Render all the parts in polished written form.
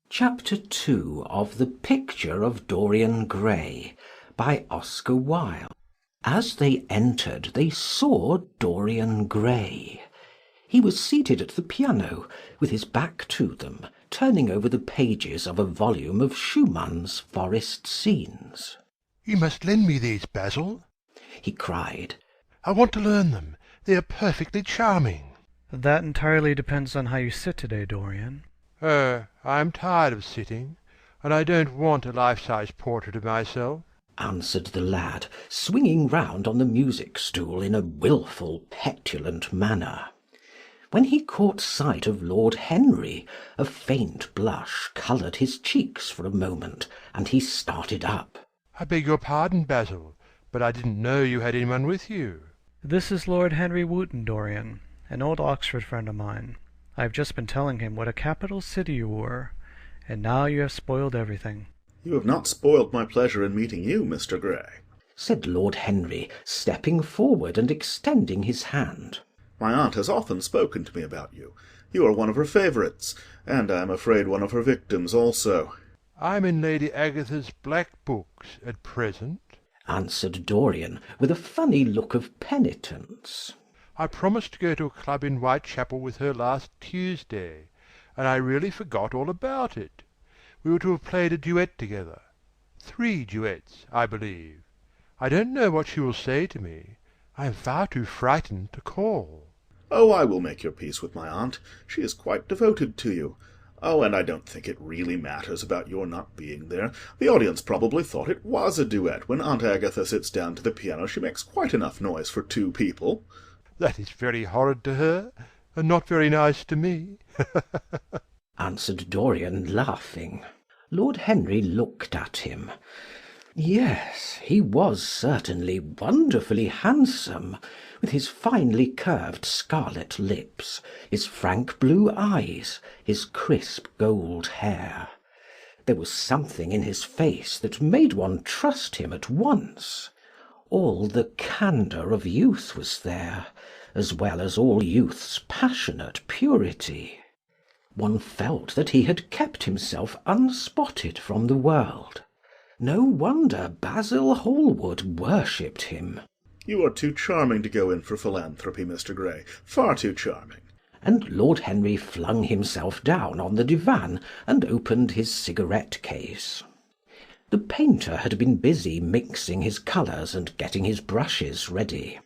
Chapter 2 of The Picture of Dorian Gray by Oscar Wilde. As they entered they saw Dorian Gray. He was seated at the piano, with his back to them, turning over the pages of a volume of Schumann's Forest Scenes. "You must lend me these, Basil," he cried. "I want to learn them. They are perfectly charming." "That entirely depends on how you sit today, Dorian." "Oh, I am tired of sitting, and I don't want a life-size portrait of myself," answered the lad, swinging round on the music-stool in a wilful, petulant manner. When he caught sight of Lord Henry, a faint blush coloured his cheeks for a moment, and he started up. "I beg your pardon, Basil, but I didn't know you had anyone with you." "This is Lord Henry Wotton, Dorian, an old Oxford friend of mine. I have just been telling him what a capital city you were, and now you have spoiled everything." "You have not spoiled my pleasure in meeting you, Mr. Gray," said Lord Henry, stepping forward and extending his hand. "My aunt has often spoken to me about you. You are one of her favourites, and I am afraid one of her victims also." "I am in Lady Agatha's black books at present," answered Dorian, with a funny look of penitence. "I promised to go to a club in Whitechapel with her last Tuesday, and I really forgot all about it. We were to have played a duet together. 3 duets, I believe. I don't know what she will say to me. I am far too frightened to call." "Oh, I will make your peace with my aunt. She is quite devoted to you. Oh, and I don't think it really matters about your not being there. The audience probably thought it was a duet. When Aunt Agatha sits down to the piano she makes quite enough noise for 2 people." "That is very horrid to her, and not very nice to me," answered Dorian, laughing. Lord Henry looked at him. Yes, he was certainly wonderfully handsome, with his finely curved scarlet lips, his frank blue eyes, his crisp gold hair. There was something in his face that made one trust him at once. All the candour of youth was there, as well as all youth's passionate purity. One felt that he had kept himself unspotted from the world. No wonder Basil Hallward worshipped him. "You are too charming to go in for philanthropy, Mr. Gray. Far too charming." And Lord Henry flung himself down on the divan and opened his cigarette-case. The painter had been busy mixing his colours and getting his brushes ready.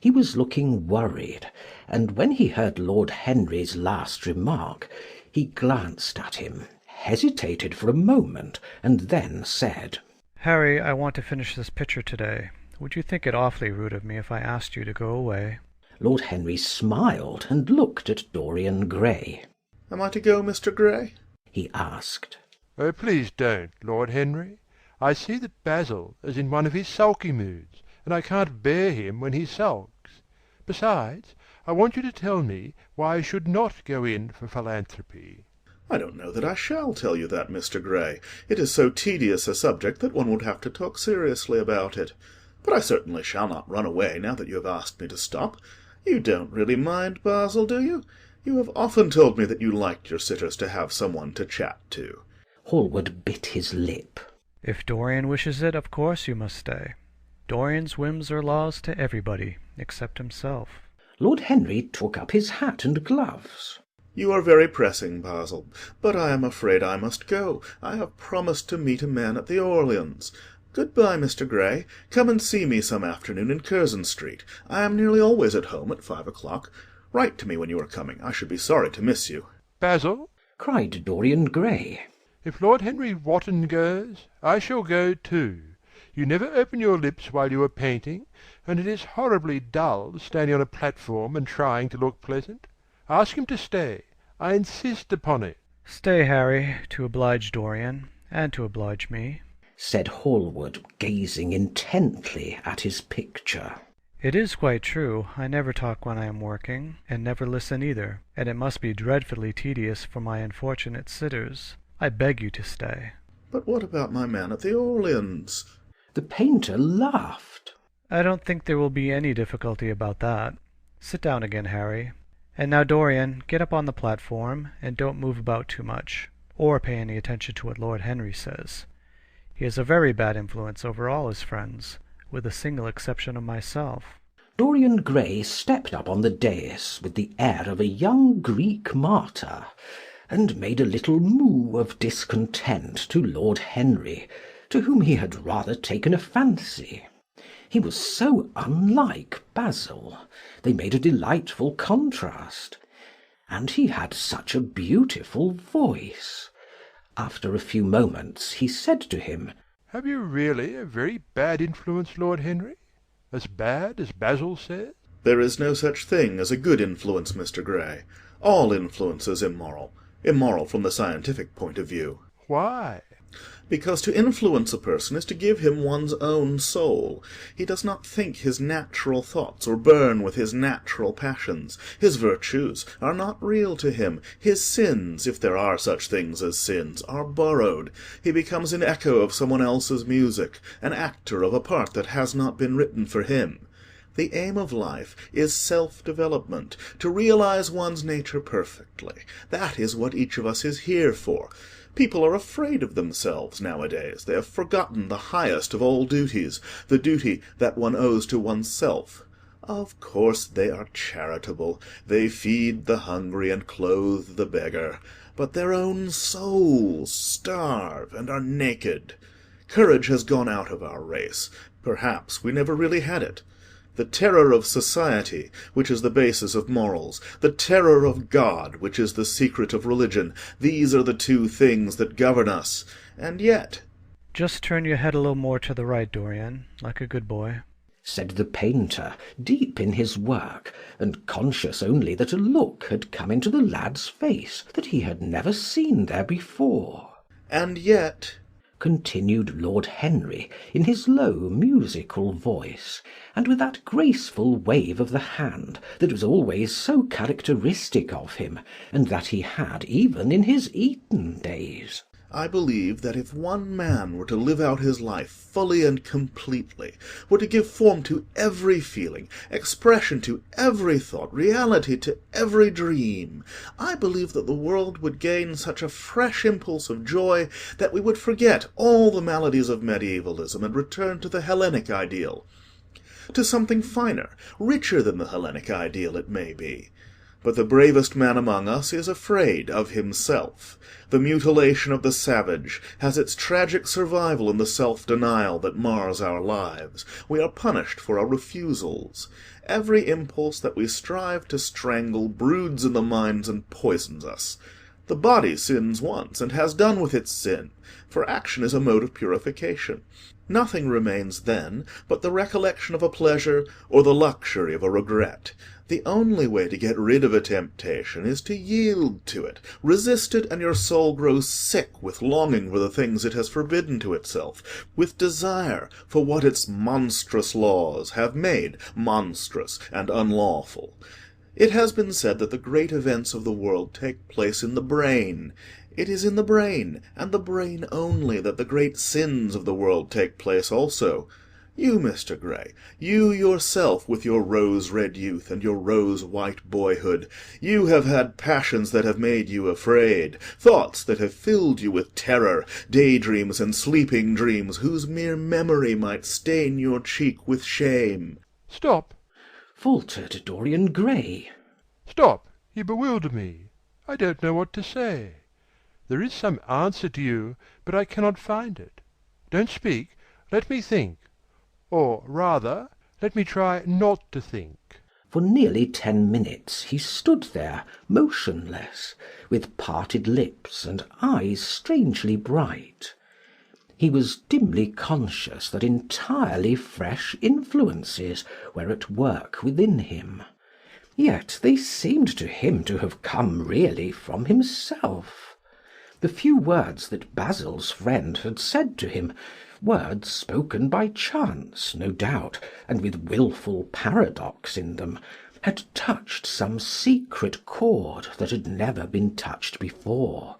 He was looking worried, and when he heard Lord Henry's last remark, he glanced at him, hesitated for a moment, and then said, "Harry, I want to finish this picture today. Would you think it awfully rude of me if I asked you to go away?" Lord Henry smiled and looked at Dorian Gray. "Am I to go, Mr. Gray?" he asked. "Oh, please don't, Lord Henry. I see that Basil is in one of his sulky moods, and I can't bear him when he sulks. Besides, I want you to tell me why I should not go in for philanthropy." "I don't know that I shall tell you that, Mr. Gray. It is so tedious a subject that one would have to talk seriously about it. But I certainly shall not run away now that you have asked me to stop. You don't really mind, Basil, do you? You have often told me that you liked your sitters to have someone to chat to." Hallward bit his lip. "If Dorian wishes it, of course you must stay. Dorian's whims are laws to everybody, except himself." Lord Henry took up his hat and gloves. "You are very pressing, Basil, but I am afraid I must go. I have promised to meet a man at the Orleans. Good-bye, Mr. Gray. Come and see me some afternoon in Curzon Street. I am nearly always at home at 5 o'clock. Write to me when you are coming. I should be sorry to miss you." "Basil," cried Dorian Gray, "if Lord Henry Wotton goes, I shall go too. You never open your lips while you are painting, and it is horribly dull standing on a platform and trying to look pleasant. Ask him to stay. I insist upon it." "Stay, Harry, to oblige Dorian, and to oblige me," said Hallward, gazing intently at his picture. "It is quite true. I never talk when I am working, and never listen either, and it must be dreadfully tedious for my unfortunate sitters. I beg you to stay." "But what about my man at the Orleans?" The painter laughed. "I don't think there will be any difficulty about that. Sit down again, Harry. And now, Dorian, get up on the platform, and don't move about too much. or pay any attention to what Lord Henry says. He is a very bad influence over all his friends, with the single exception of myself." Dorian Gray stepped up on the dais with the air of a young Greek martyr, and made a little moue of discontent to Lord Henry, to whom he had rather taken a fancy. He was so unlike Basil. They made a delightful contrast. And he had such a beautiful voice. After a few moments he said to him, "Have you really a very bad influence, Lord Henry? As bad as Basil says?" There is no such thing as a good influence, Mr. Gray. All influence is immoral. Immoral from the scientific point of view. Why? Because to influence a person is to give him one's own soul. He does not think his natural thoughts or burn with his natural passions. His virtues are not real to him. His sins, if there are such things as sins, are borrowed. He becomes an echo of someone else's music, an actor of a part that has not been written for him. The aim of life is self-development, to realize one's nature perfectly. That is what each of us is here for. People are afraid of themselves nowadays. They have forgotten the highest of all duties, the duty that one owes to oneself. Of course they are charitable. They feed the hungry and clothe the beggar. But their own souls starve and are naked. Courage has gone out of our race. Perhaps we never really had it. The terror of society, which is the basis of morals, the terror of God, which is the secret of religion, these are the two things that govern us. And yet— "Just turn your head a little more to the right, Dorian, like a good boy," said the painter, deep in his work, and conscious only that a look had come into the lad's face that he had never seen there before. and yet— continued Lord Henry, in his low musical voice, and with that graceful wave of the hand that was always so characteristic of him, and that he had even in his Eton days, I believe that if one man were to live out his life fully and completely, were to give form to every feeling, expression to every thought, reality to every dream, I believe that the world would gain such a fresh impulse of joy that we would forget all the maladies of medievalism and return to the Hellenic ideal. To something finer, richer than the Hellenic ideal, it may be. But the bravest man among us is afraid of himself. The mutilation of the savage has its tragic survival in the self-denial that mars our lives. We are punished for our refusals. Every impulse that we strive to strangle broods in the minds and poisons us. The body sins once, and has done with its sin, for action is a mode of purification. Nothing remains then but the recollection of a pleasure or the luxury of a regret. The only way to get rid of a temptation is to yield to it. Resist it, and your soul grows sick with longing for the things it has forbidden to itself, with desire for what its monstrous laws have made monstrous and unlawful. It has been said that the great events of the world take place in the brain. It is in the brain, and the brain only, that the great sins of the world take place also. You, Mr. Gray, you yourself, with your rose-red youth and your rose-white boyhood, you have had passions that have made you afraid, thoughts that have filled you with terror, daydreams and sleeping dreams whose mere memory might stain your cheek with shame. "Stop! faltered Dorian Gray. Stop! You bewilder me. I don't know what to say. There is some answer to you, but I cannot find it. Don't speak. Let me think. Or, rather, let me try not to think." For nearly 10 minutes he stood there, motionless, with parted lips and eyes strangely bright. He was dimly conscious that entirely fresh influences were at work within him. Yet they seemed to him to have come really from himself. The few words that Basil's friend had said to him, words spoken by chance, no doubt, and with wilful paradox in them, had touched some secret chord that had never been touched before,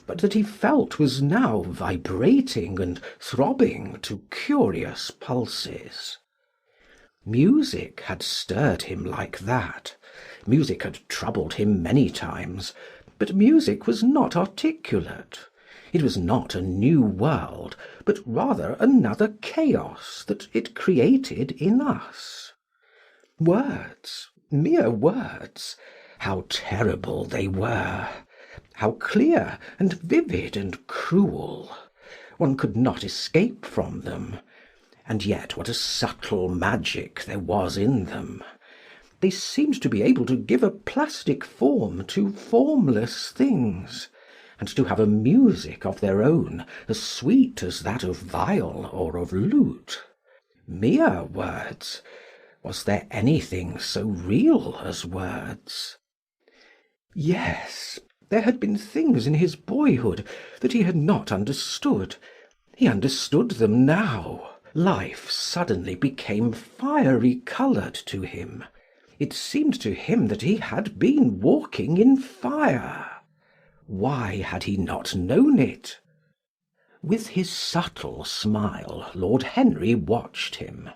but that he felt was now vibrating and throbbing to curious pulses. Music had stirred him like that. Music had troubled him many times, But music was not articulate. It was not a new world, but rather another chaos that it created in us. Words, mere words, how terrible they were! How clear and vivid and cruel! One could not escape from them. And yet what a subtle magic there was in them! They seemed to be able to give a plastic form to formless things, and to have a music of their own as sweet as that of viol or of lute. Mere words! Was there anything so real as words? Yes, there had been things in his boyhood that he had not understood. He understood them now. Life suddenly became fiery coloured to him. It seemed to him that he had been walking in fire. Why had he not known it? With his subtle smile, Lord Henry watched him.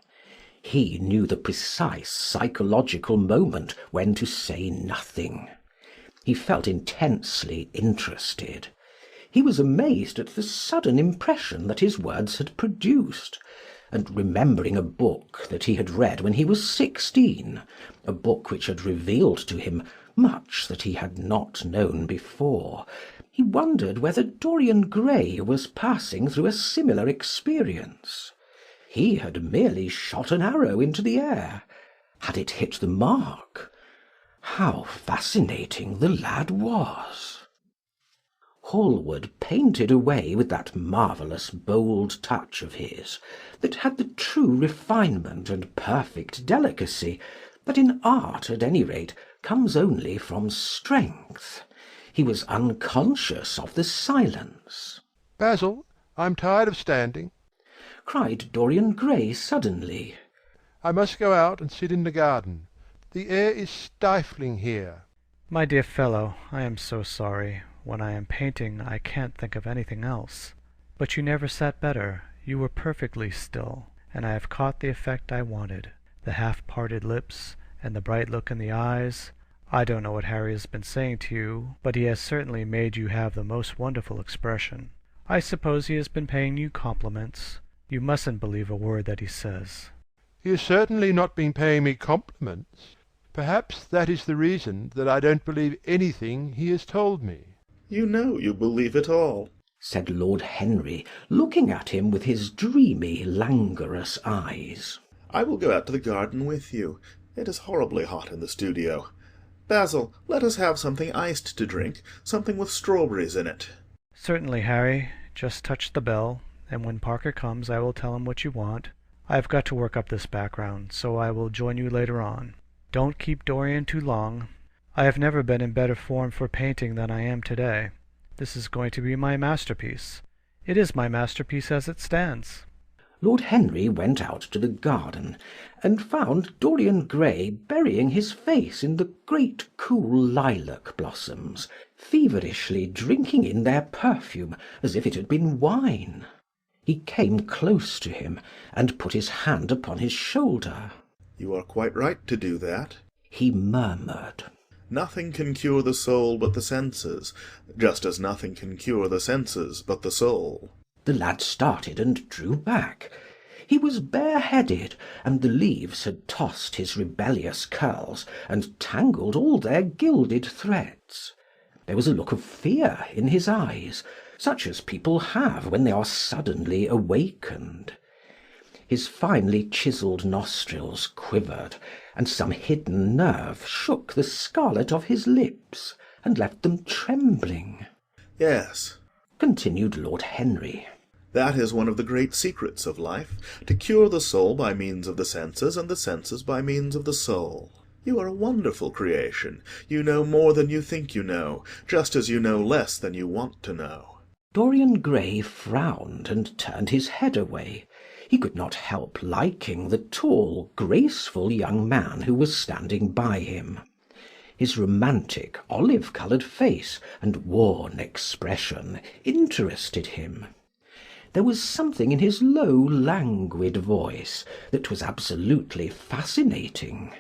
He knew the precise psychological moment when to say nothing. He felt intensely interested. He was amazed at the sudden impression that his words had produced, and remembering a book that he had read when he was 16, a book which had revealed to him much that he had not known before, he wondered whether Dorian Gray was passing through a similar experience. He had merely shot an arrow into the air. Had it hit the mark? How fascinating the lad was! Hallward painted away with that marvellous bold touch of his, that had the true refinement and perfect delicacy that in art, at any rate, comes only from strength. He was unconscious of the silence. "Basil, I'm tired of standing," cried Dorian Gray suddenly. "I must go out and sit in the garden. The air is stifling here." My dear fellow, I am so sorry. When I am painting I can't think of anything else. But you never sat better. You were perfectly still, and I have caught the effect I wanted. The half-parted lips, and the bright look in the eyes. I don't know what Harry has been saying to you, but he has certainly made you have the most wonderful expression. I suppose he has been paying you compliments. You mustn't believe a word that he says." "He has certainly not been paying me compliments. Perhaps that is the reason that I don't believe anything he has told me." You know you believe it all, said Lord Henry, looking at him with his dreamy, languorous eyes. I will go out to the garden with you. It is horribly hot in the studio. Basil, let us have something iced to drink, something with strawberries in it. Certainly, Harry. Just touch the bell, and when Parker comes I will tell him what you want. I have got to work up this background, so I will join you later on. Don't keep Dorian too long. I have never been in better form for painting than I am today. This is going to be my masterpiece. It is my masterpiece as it stands." Lord Henry went out to the garden, and found Dorian Gray burying his face in the great cool lilac blossoms, feverishly drinking in their perfume as if it had been wine. He came close to him, and put his hand upon his shoulder. You are quite right to do that, he murmured. Nothing can cure the soul but the senses, just as nothing can cure the senses but the soul. The lad started and drew back. He was bareheaded, and the leaves had tossed his rebellious curls and tangled all their gilded threads. There was a look of fear in his eyes, such as people have when they are suddenly awakened. His finely chiselled nostrils quivered, and some hidden nerve shook the scarlet of his lips, and left them trembling. Yes, continued Lord Henry. That is one of the great secrets of life, to cure the soul by means of the senses, and the senses by means of the soul. You are a wonderful creation. You know more than you think you know, just as you know less than you want to know. Dorian Gray frowned and turned his head away. He could not help liking the tall, graceful young man who was standing by him. His romantic, olive-coloured face and worn expression interested him. There was something in his low, languid voice that was absolutely fascinating.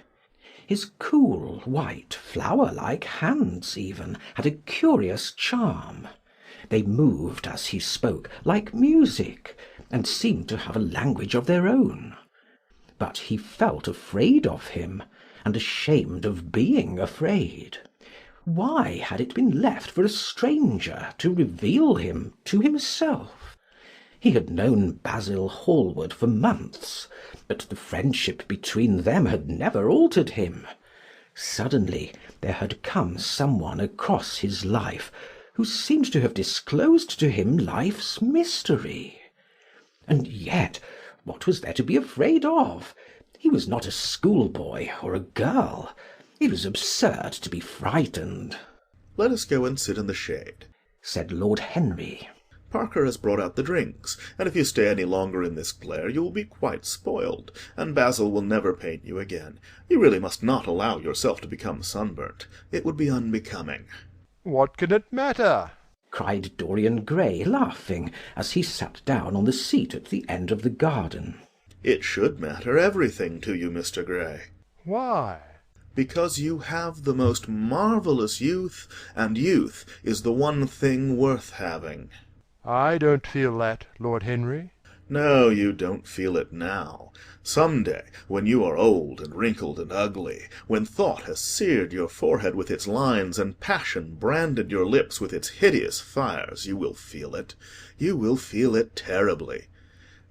His cool, white, flower-like hands even had a curious charm. They moved, as he spoke, like music, and seemed to have a language of their own. But he felt afraid of him, and ashamed of being afraid. Why had it been left for a stranger to reveal him to himself? He had known Basil Hallward for months, but the friendship between them had never altered him. Suddenly there had come someone across his life who seemed to have disclosed to him life's mystery. And yet, what was there to be afraid of? He was not a schoolboy or a girl. It was absurd to be frightened. "Let us go and sit in the shade," said Lord Henry. "Parker has brought out the drinks, and if you stay any longer in this glare you will be quite spoiled, and Basil will never paint you again. You really must not allow yourself to become sunburnt. It would be unbecoming." What can it matter? cried Dorian Gray, laughing, as he sat down on the seat at the end of the garden. "It should matter everything to you, Mr. Gray. Why? Because you have the most marvellous youth, and youth is the one thing worth having." I don't feel that, Lord Henry. No, you don't feel it now. Some day, when you are old and wrinkled and ugly, when thought has seared your forehead with its lines, and passion branded your lips with its hideous fires, you will feel it. You will feel it terribly.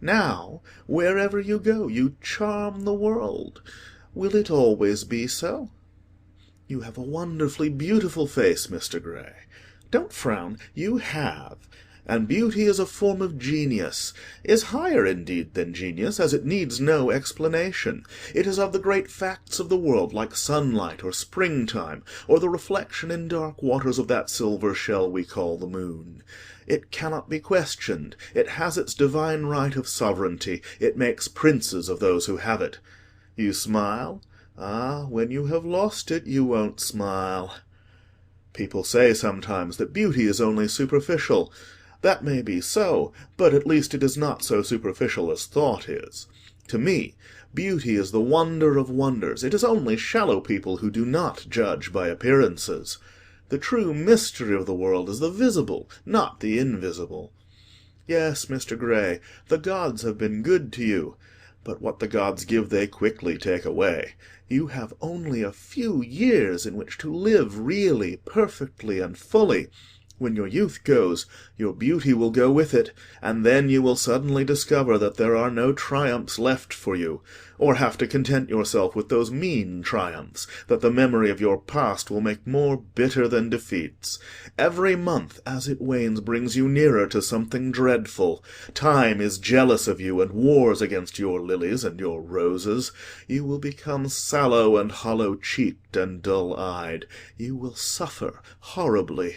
Now, wherever you go, you charm the world. Will it always be so? You have a wonderfully beautiful face, Mr. Gray. Don't frown. You have. And beauty is a form of genius, is higher indeed than genius, as it needs no explanation. It is of the great facts of the world, like sunlight or springtime, or the reflection in dark waters of that silver shell we call the moon. It cannot be questioned. It has its divine right of sovereignty. It makes princes of those who have it. You smile? Ah, when you have lost it, you won't smile. People say sometimes that beauty is only superficial. That may be so, but at least it is not so superficial as thought is. To me, beauty is the wonder of wonders. It is only shallow people who do not judge by appearances. The true mystery of the world is the visible, not the invisible. Yes, Mr. Gray, the gods have been good to you, but what the gods give they quickly take away. You have only a few years in which to live really, perfectly, and fully. When your youth goes, your beauty will go with it, and then you will suddenly discover that there are no triumphs left for you, or have to content yourself with those mean triumphs that the memory of your past will make more bitter than defeats. Every month as it wanes brings you nearer to something dreadful. Time is jealous of you and wars against your lilies and your roses. You will become sallow and hollow-cheeked and dull-eyed. You will suffer horribly.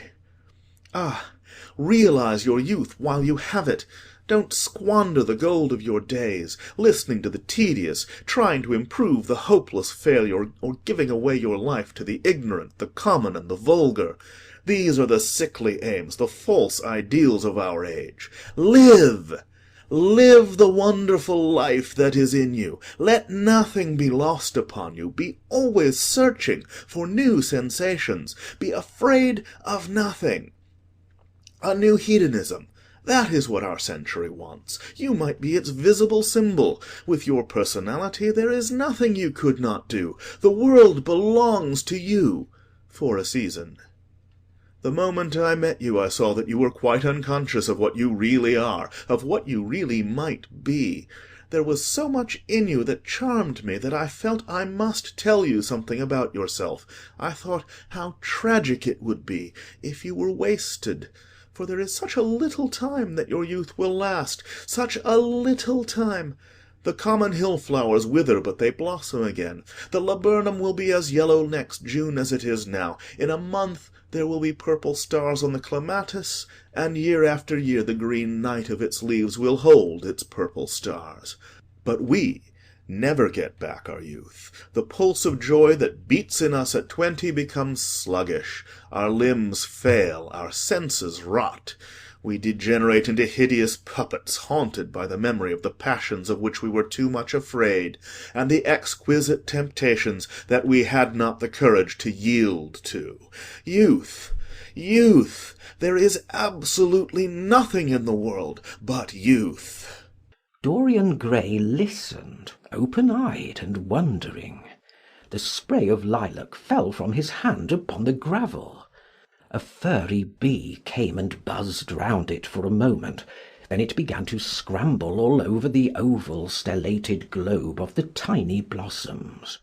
Ah, realize your youth while you have it. Don't squander the gold of your days, listening to the tedious, trying to improve the hopeless failure, or giving away your life to the ignorant, the common, and the vulgar. These are the sickly aims, the false ideals of our age. Live! Live the wonderful life that is in you. Let nothing be lost upon you. Be always searching for new sensations. Be afraid of nothing. A new hedonism. That is what our century wants. You might be its visible symbol. With your personality there is nothing you could not do. The world belongs to you for a season. The moment I met you, I saw that you were quite unconscious of what you really are, of what you really might be. There was so much in you that charmed me that I felt I must tell you something about yourself. I thought how tragic it would be if you were wasted. For there is such a little time that your youth will last, such a little time. The common hill-flowers wither, but they blossom again. The laburnum will be as yellow next June as it is now. In a month there will be purple stars on the clematis, and year after year the green night of its leaves will hold its purple stars. But we never get back our youth. The pulse of joy that beats in us at 20 becomes sluggish. Our limbs fail, our senses rot. We degenerate into hideous puppets, haunted by the memory of the passions of which we were too much afraid, and the exquisite temptations that we had not the courage to yield to. Youth! Youth! There is absolutely nothing in the world but youth." Dorian Gray listened, open-eyed and wondering. The spray of lilac fell from his hand upon the gravel. A furry bee came and buzzed round it for a moment, then it began to scramble all over the oval stellated globe of the tiny blossoms.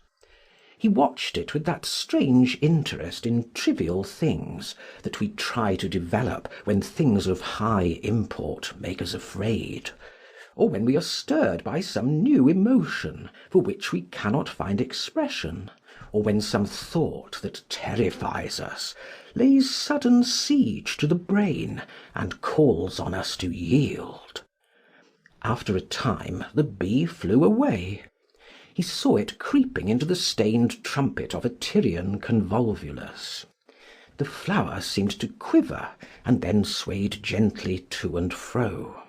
He watched it with that strange interest in trivial things that we try to develop when things of high import make us afraid, or when we are stirred by some new emotion for which we cannot find expression, or when some thought that terrifies us lays sudden siege to the brain and calls on us to yield. After a time the bee flew away. He saw it creeping into the stained trumpet of a Tyrian convolvulus. The flower seemed to quiver, and then swayed gently to and fro.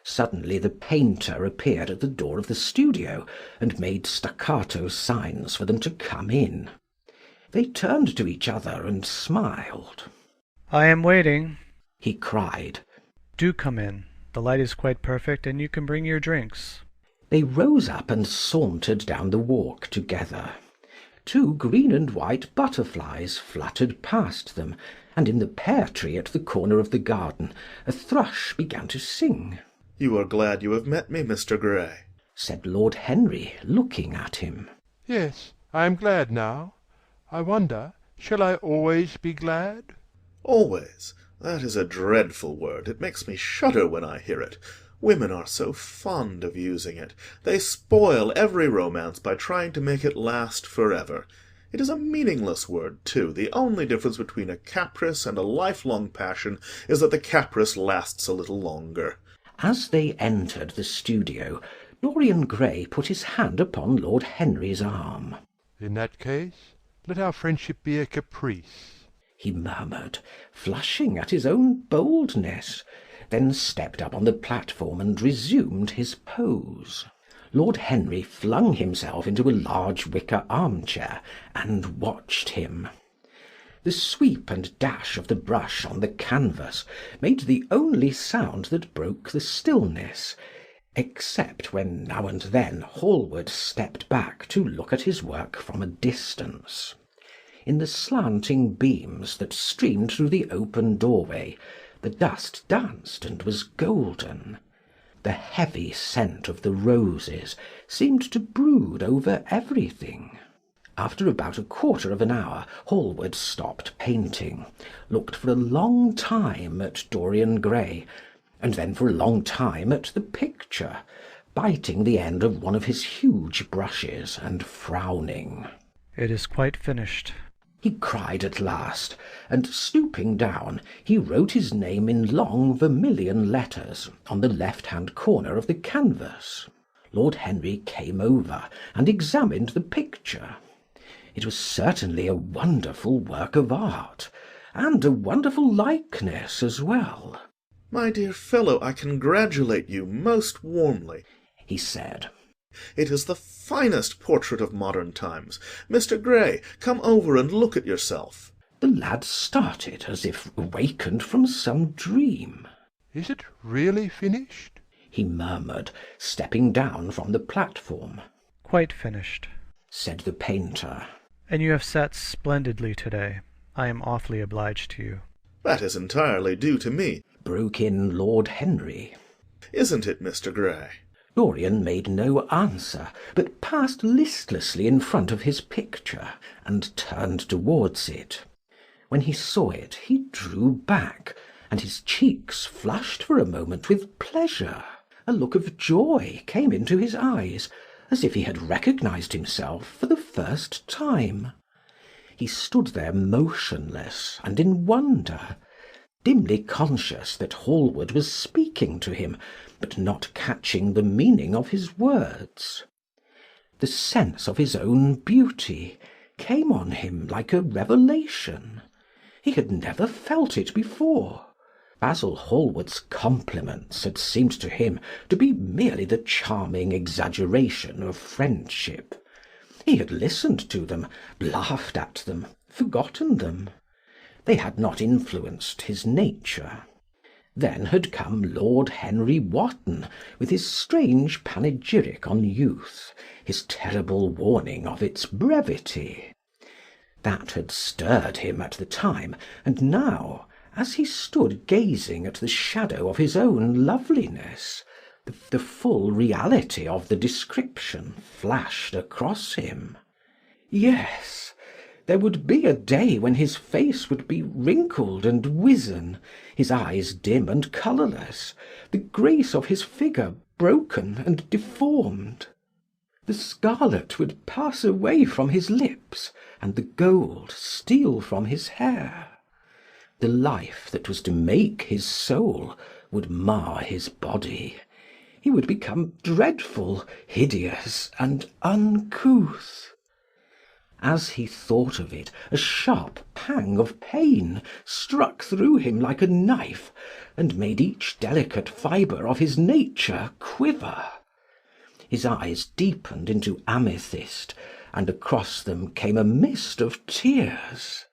Suddenly the painter appeared at the door of the studio, and made staccato signs for them to come in. They turned to each other and smiled. "I am waiting," he cried. "Do come in. The light is quite perfect, and you can bring your drinks." They rose up and sauntered down the walk together. Two green and white butterflies fluttered past them, and in the pear tree at the corner of the garden a thrush began to sing. "You are glad you have met me, Mr. Gray," said Lord Henry, looking at him. "Yes, I am glad now. I wonder, shall I always be glad?" "Always? That is a dreadful word. It makes me shudder when I hear it. Women are so fond of using it. They spoil every romance by trying to make it last forever. It is a meaningless word, too. The only difference between a caprice and a lifelong passion is that the caprice lasts a little longer." As they entered the studio, Dorian Gray put his hand upon Lord Henry's arm. "In that case, let our friendship be a caprice," he murmured, flushing at his own boldness, then stepped up on the platform and resumed his pose. Lord Henry flung himself into a large wicker armchair and watched him. The sweep and dash of the brush on the canvas made the only sound that broke the stillness, except when now and then Hallward stepped back to look at his work from a distance. In the slanting beams that streamed through the open doorway, the dust danced and was golden. The heavy scent of the roses seemed to brood over everything. After about a quarter of an hour, Hallward stopped painting, looked for a long time at Dorian Gray, and then for a long time at the picture, biting the end of one of his huge brushes and frowning. "It is quite finished," he cried at last, and stooping down, he wrote his name in long vermilion letters on the left-hand corner of the canvas. Lord Henry came over and examined the picture. It was certainly a wonderful work of art, and a wonderful likeness as well. "My dear fellow, I congratulate you most warmly," he said. "It is the finest portrait of modern times. Mr. Gray, come over and look at yourself." The lad started as if awakened from some dream. "Is it really finished?" he murmured, stepping down from the platform. "Quite finished," said the painter. "And you have sat splendidly today. I am awfully obliged to you." "That is entirely due to me," broke in Lord Henry. "Isn't it, Mr. Gray?" Dorian made no answer, but passed listlessly in front of his picture, and turned towards it. When he saw it, he drew back, and his cheeks flushed for a moment with pleasure. A look of joy came into his eyes, as if he had recognized himself for the first time. He stood there motionless and in wonder, dimly conscious that Hallward was speaking to him, but not catching the meaning of his words. The sense of his own beauty came on him like a revelation. He had never felt it before. Basil Hallward's compliments had seemed to him to be merely the charming exaggeration of friendship. He had listened to them, laughed at them, forgotten them. They had not influenced his nature. Then had come Lord Henry Wotton, with his strange panegyric on youth, his terrible warning of its brevity. That had stirred him at the time, and now, as he stood gazing at the shadow of his own loveliness, the full reality of the description flashed across him. Yes, there would be a day when his face would be wrinkled and wizen, his eyes dim and colourless, the grace of his figure broken and deformed. The scarlet would pass away from his lips, and the gold steal from his hair. The life that was to make his soul would mar his body. He would become dreadful, hideous, and uncouth. As he thought of it, a sharp pang of pain struck through him like a knife, and made each delicate fibre of his nature quiver. His eyes deepened into amethyst, and across them came a mist of tears.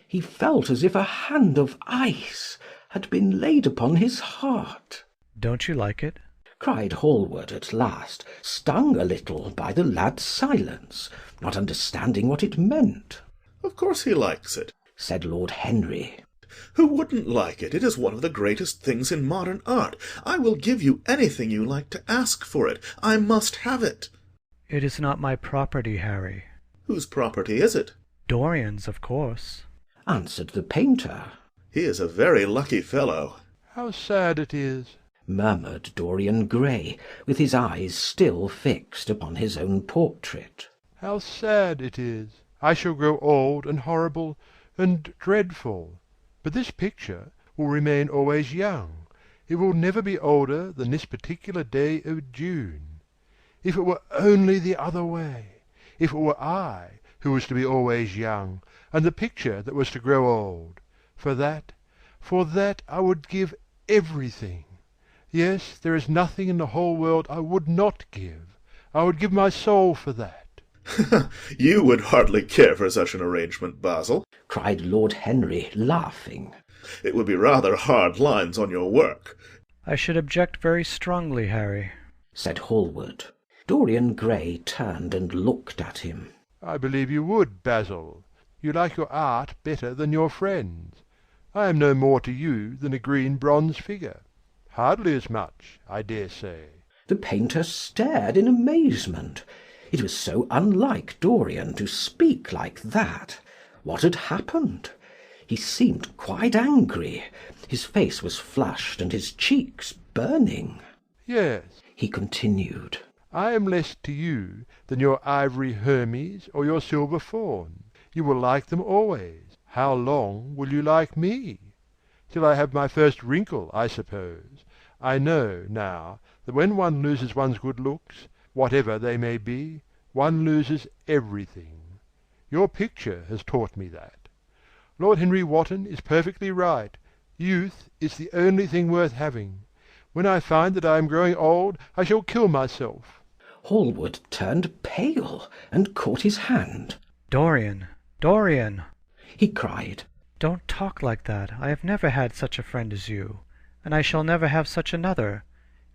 He felt as if a hand of ice had been laid upon his heart. "Don't you like it?" cried Hallward at last, stung a little by the lad's silence, not understanding what it meant. Of course he likes it, said Lord Henry. Who wouldn't like it? It is one of the greatest things in modern art. I will give you anything you like to ask for it. I must have it. "It is not my property, Harry." Whose property is it? "Dorian's, of course," answered the painter. He is a very lucky fellow. How sad it is, murmured Dorian Gray, with his eyes still fixed upon his own portrait. How sad it is. I shall grow old and horrible and dreadful. But this picture will remain always young. It will never be older than this particular day of June. If it were only the other way! If it were I who was to be always young, and the picture that was to grow old! For that I would give everything. Yes, there is nothing in the whole world I would not give. I would give my soul for that. You would hardly care for such an arrangement, Basil, cried Lord Henry, laughing. It would be rather hard lines on your work. "I should object very strongly, Harry," said Hallward. Dorian Gray turned and looked at him. I believe you would, Basil. You like your art better than your friends. I am no more to you than a green bronze figure. Hardly as much, I dare say. The painter stared in amazement. It was so unlike Dorian to speak like that. What had happened? He seemed quite angry. His face was flushed and his cheeks burning. Yes, he continued. I am less to you than your ivory Hermes or your silver fawn. You will like them always. How long will you like me? Till I have my first wrinkle, I suppose. I know, now, that when one loses one's good looks, whatever they may be, one loses everything. Your picture has taught me that. Lord Henry Wotton is perfectly right. Youth is the only thing worth having. When I find that I am growing old, I shall kill myself. Hallward turned pale and caught his hand. "Dorian, Dorian!" he cried. "Don't talk like that. I have never had such a friend as you, and I shall never have such another.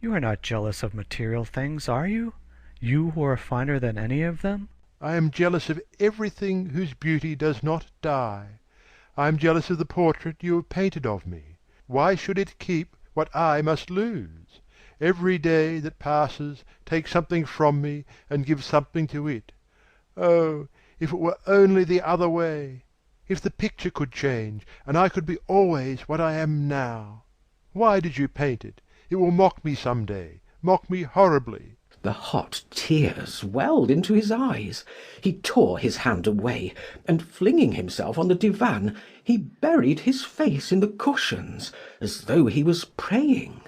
You are not jealous of material things, are you? You who are finer than any of them?" I am jealous of everything whose beauty does not die. I am jealous of the portrait you have painted of me. Why should it keep what I must lose? Every day that passes takes something from me and gives something to it. Oh, if it were only the other way! If the picture could change, and I could be always what I am now! Why did you paint it? It will mock me some day, mock me horribly. The hot tears welled into his eyes. He tore his hand away, and flinging himself on the divan, he buried his face in the cushions, as though he was praying.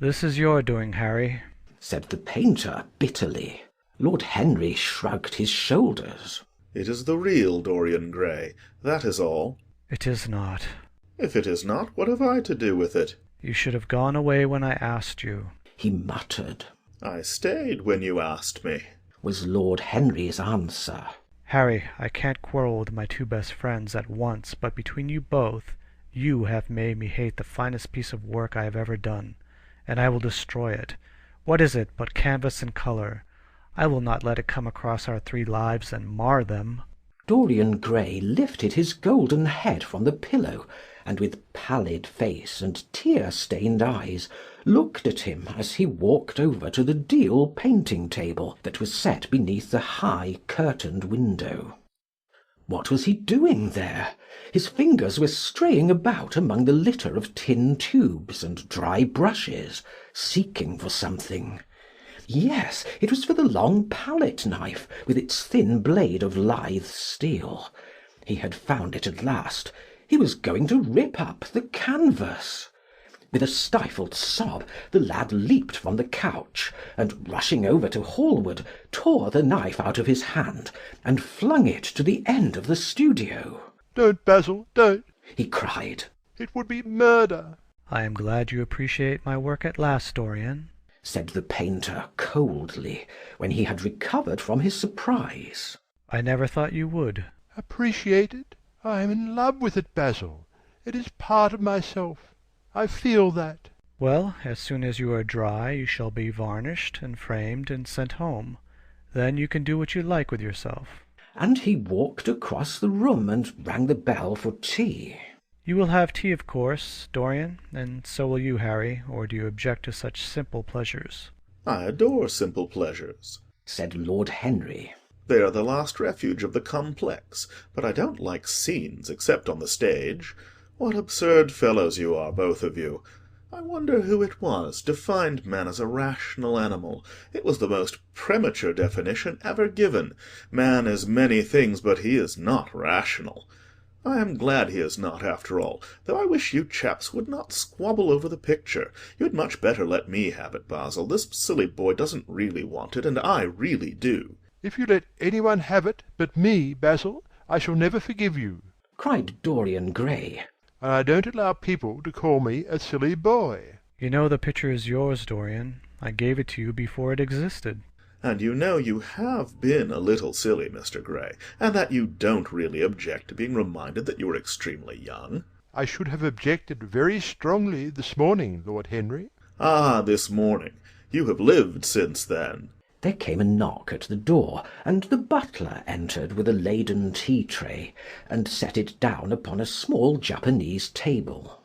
"This is your doing, Harry," said the painter bitterly. Lord Henry shrugged his shoulders. It is the real Dorian Gray, that is all. "It is not." If it is not, what have I to do with it? You should have gone away when I asked you. He muttered. I stayed when you asked me, was Lord Henry's answer. Harry, I can't quarrel with my two best friends at once, but between you both, you have made me hate the finest piece of work I have ever done, and I will destroy it. What is it but canvas and colour? I will not let it come across our 3 lives and mar them. Dorian Gray lifted his golden head from the pillow, and with pallid face and tear-stained eyes looked at him as he walked over to the deal painting table that was set beneath the high curtained window. What was he doing there? His fingers were straying about among the litter of tin tubes and dry brushes, seeking for something. Yes, it was for the long palette knife with its thin blade of lithe steel. He had found it at last. He was going to rip up the canvas. With a stifled sob, the lad leaped from the couch, and rushing over to Hallward, tore the knife out of his hand, and flung it to the end of the studio. "Don't, Basil, don't!" he cried. "It would be murder." I am glad you appreciate my work at last, Dorian, said the painter coldly, when he had recovered from his surprise. I never thought you would. Appreciate it? I am in love with it, Basil. It is part of myself. I feel that. Well, as soon as you are dry, you shall be varnished and framed and sent home. Then you can do what you like with yourself. And he walked across the room and rang the bell for tea. You will have tea, of course, Dorian, and so will you, Harry, or do you object to such simple pleasures? I adore simple pleasures, said Lord Henry. They are the last refuge of the complex, but I don't like scenes except on the stage. What absurd fellows you are, both of you. I wonder who it was defined man as a rational animal. It was the most premature definition ever given. Man is many things, but he is not rational. I am glad he is not, after all, though I wish you chaps would not squabble over the picture. You had much better let me have it, Basil. This silly boy doesn't really want it, and I really do. If you let anyone have it but me, Basil, I shall never forgive you, cried Dorian Gray. And I don't allow people to call me a silly boy. You know the picture is yours, Dorian. I gave it to you before it existed. And you know you have been a little silly, Mr. Gray, and that you don't really object to being reminded that you are extremely young. I should have objected very strongly this morning, Lord Henry. Ah, this morning. You have lived since then. There came a knock at the door, and the butler entered with a laden tea-tray, and set it down upon a small Japanese table.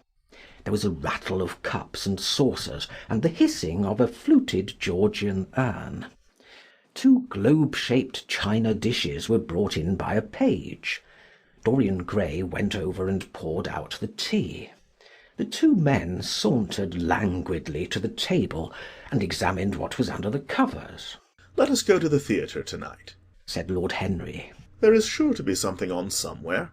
There was a rattle of cups and saucers, and the hissing of a fluted Georgian urn. 2 globe-shaped china dishes were brought in by a page. Dorian Gray went over and poured out the tea. The 2 men sauntered languidly to the table, and examined what was under the covers. Let us go to the theatre tonight, said Lord Henry. There is sure to be something on somewhere.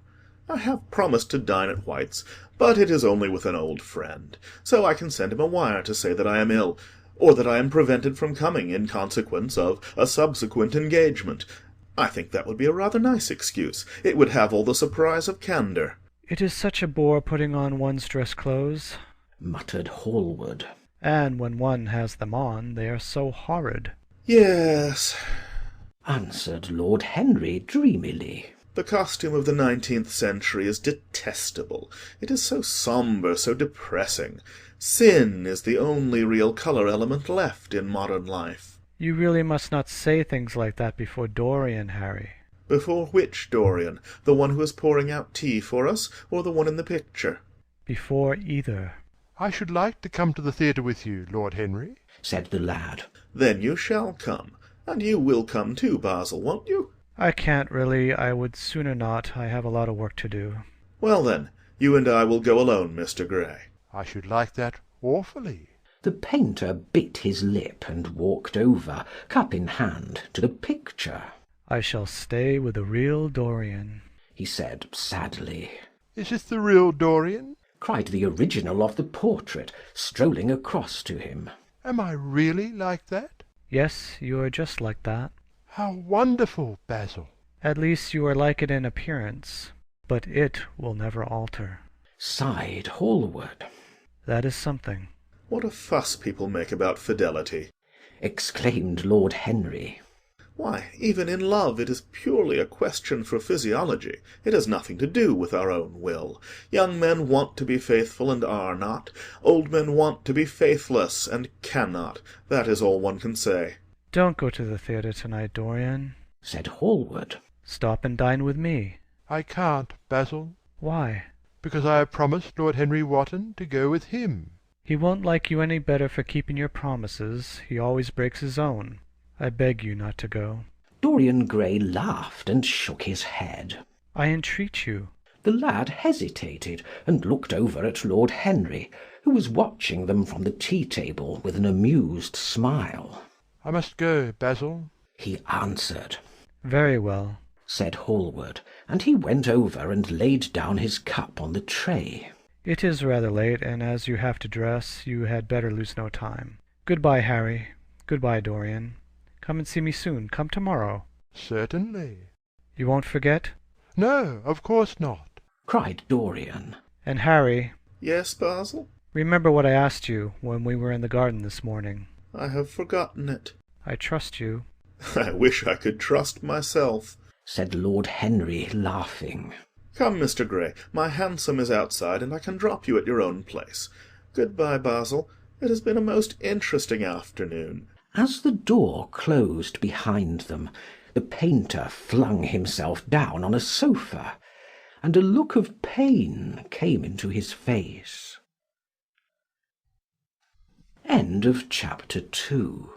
I have promised to dine at White's, but it is only with an old friend, so I can send him a wire to say that I am ill, or that I am prevented from coming in consequence of a subsequent engagement. I think that would be a rather nice excuse. It would have all the surprise of candour. It is such a bore putting on one's dress clothes, muttered Hallward. And when one has them on, they are so horrid. Yes, answered Lord Henry dreamily. The costume of the 19th century is detestable. It is so sombre, so depressing. Sin is the only real colour element left in modern life. You really must not say things like that before Dorian, Harry. Before which Dorian? The one who is pouring out tea for us, or the one in the picture? Before either. I should like to come to the theatre with you, Lord Henry, said the lad. Then you shall come. And you will come too, Basil, won't you? I can't really. I would sooner not. I have a lot of work to do. Well then, you and I will go alone, Mr. Gray. I should like that awfully. The painter bit his lip and walked over, cup in hand, to the picture. I shall stay with the real Dorian, he said sadly. Is this the real Dorian? cried the original of the portrait, strolling across to him. Am I really like that? Yes, you are just like that. How wonderful, Basil. At least you are like it in appearance, but it will never alter, sighed Hallward. That is something. What a fuss people make about fidelity! Exclaimed Lord Henry. Why, even in love it is purely a question for physiology. It has nothing to do with our own will. Young men want to be faithful and are not. Old men want to be faithless and cannot. That is all one can say. Don't go to the theatre tonight, Dorian, said Hallward. Stop and dine with me. I can't, Basil, Why? because I have promised Lord Henry Wotton to go with him. He won't like you any better for keeping your promises. He always breaks his own. I beg you not to go. Dorian Gray laughed and shook his head. I entreat you. The lad hesitated and looked over at Lord Henry, who was watching them from the tea-table with an amused smile. I must go, Basil, he answered. Very well, said Hallward, and he went over and laid down his cup on the tray. It is rather late, and as you have to dress, you had better lose no time. Good-bye, Harry. Good-bye, Dorian. Come and see me soon. Come tomorrow. Certainly. You won't forget? No, of course not, cried Dorian. And Harry, Yes, Basil? remember what I asked you when we were in the garden this morning. I have forgotten it. I trust you. I wish I could trust myself, said Lord Henry, laughing. Come, Mr. Gray, my hansom is outside, and I can drop you at your own place. Good-bye, Basil. It has been a most interesting afternoon. As the door closed behind them, the painter flung himself down on a sofa, and a look of pain came into his face. End of chapter 2.